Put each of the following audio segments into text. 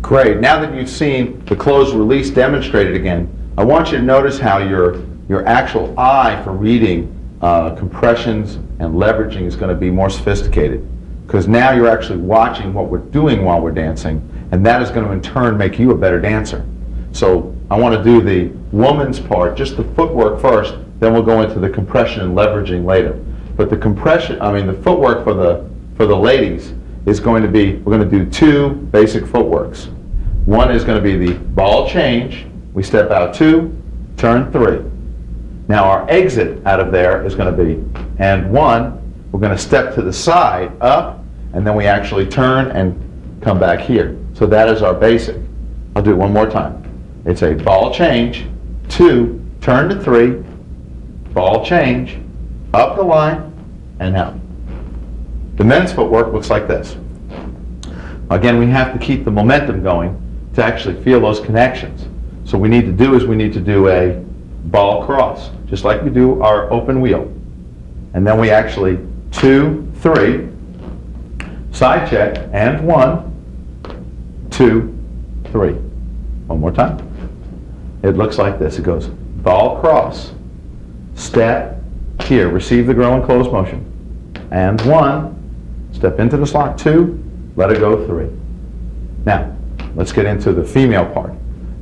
Great. Now that you've seen the closed release demonstrated again, I want you to notice how your actual eye for reading compressions and leveraging is going to be more sophisticated, because now you're actually watching what we're doing while we're dancing, and that is going to in turn make you a better dancer. So I want to do the woman's part, just the footwork first, then we'll go into the compression and leveraging later. But the the footwork for the ladies is going to be, we're going to do two basic footworks. One is going to be the ball change. We step out 2, turn 3. Now our exit out of there is going to be and 1. We're going to step to the side, up, and then we actually turn and come back here. So that is our basic. I'll do it one more time. It's a ball change, 2, turn to 3, ball change, up the line, and out. The men's footwork looks like this. Again, we have to keep the momentum going to actually feel those connections. So what we need to do is we need to do a ball cross, just like we do our open wheel. And then we actually 2, 3, side check, and 1, 2, 3. One more time. It looks like this. It goes ball cross, step here, receive the grow and close motion, and 1, step into the slot, 2, let it go, 3. Now, let's get into the female part.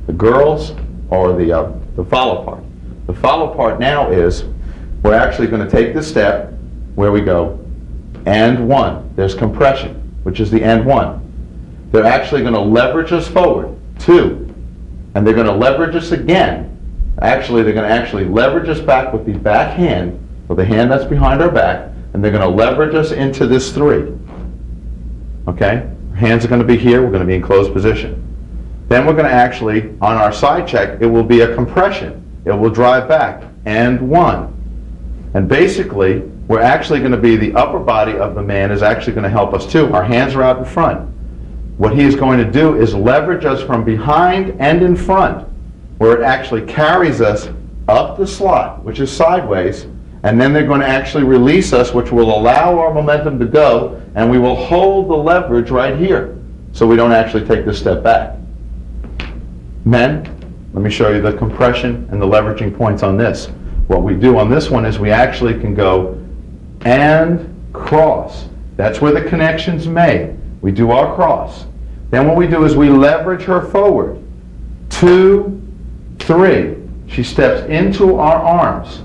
The girls, or the follow part. The follow part now is, we're actually going to take this step where we go, and 1. There's compression, which is the and 1. They're actually going to leverage us forward, 2. And they're going to leverage us again. Actually, they're going to actually leverage us back with the back hand, or the hand that's behind our back, and they're going to leverage us into this 3. Okay? Our hands are going to be here. We're going to be in closed position. Then we're going to actually, on our side check, it will be a compression. It will drive back, and 1. And basically, we're actually going to be, the upper body of the man is actually going to help us too. Our hands are out in front. What he is going to do is leverage us from behind and in front, where it actually carries us up the slot, which is sideways, and then they're going to actually release us, which will allow our momentum to go, and we will hold the leverage right here, so we don't actually take this step back. Men, let me show you the compression and the leveraging points on this. What we do on this one is we actually can go and cross. That's where the connection's made. We do our cross. Then what we do is we leverage her forward. 2, 3. She steps into our arms.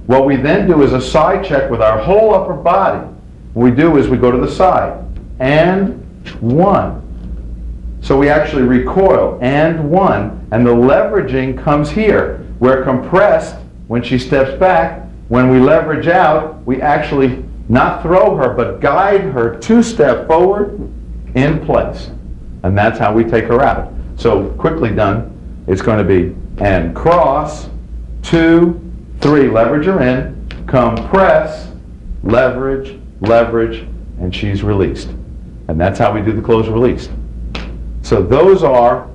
What we then do is a side check with our whole upper body. What we do is we go to the side. And 1. So we actually recoil. And 1. And the leveraging comes here. We're compressed when she steps back. When we leverage out, we actually not throw her, but guide her 2 step forward in place. And that's how we take her out. So quickly done, it's going to be and cross, 2, 3, leverage her in, compress, leverage, leverage, and she's released. And that's how we do the closed release. So those are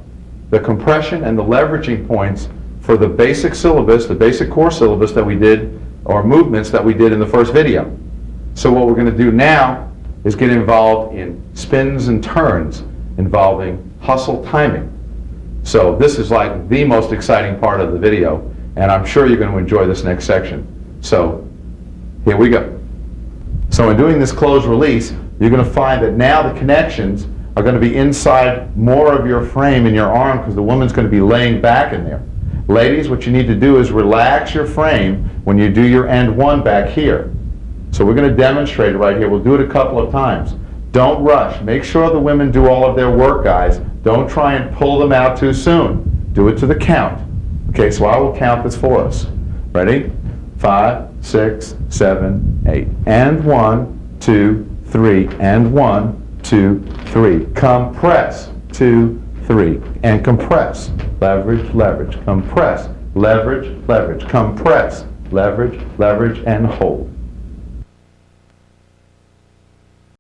the compression and the leveraging points for the basic syllabus, the basic core syllabus that we did, or movements that we did in the first video. So what we're going to do now is get involved in spins and turns involving hustle timing. So this is like the most exciting part of the video, and I'm sure you're going to enjoy this next section. So here we go. So in doing this closed release, you're going to find that now the connections are going to be inside more of your frame in your arm, because the woman's going to be laying back in there. Ladies, what you need to do is relax your frame when you do your end 1 back here. So we're going to demonstrate it right here. We'll do it a couple of times. Don't rush. Make sure the women do all of their work, guys. Don't try and pull them out too soon. Do it to the count. Okay, so I will count this for us. Ready? 5, 6, 7, 8. And 1, 2, 3. And 1, 2, 3. Compress. 2, 3. And compress. Leverage, leverage. Compress. Leverage, leverage. Compress. Leverage, leverage, and hold.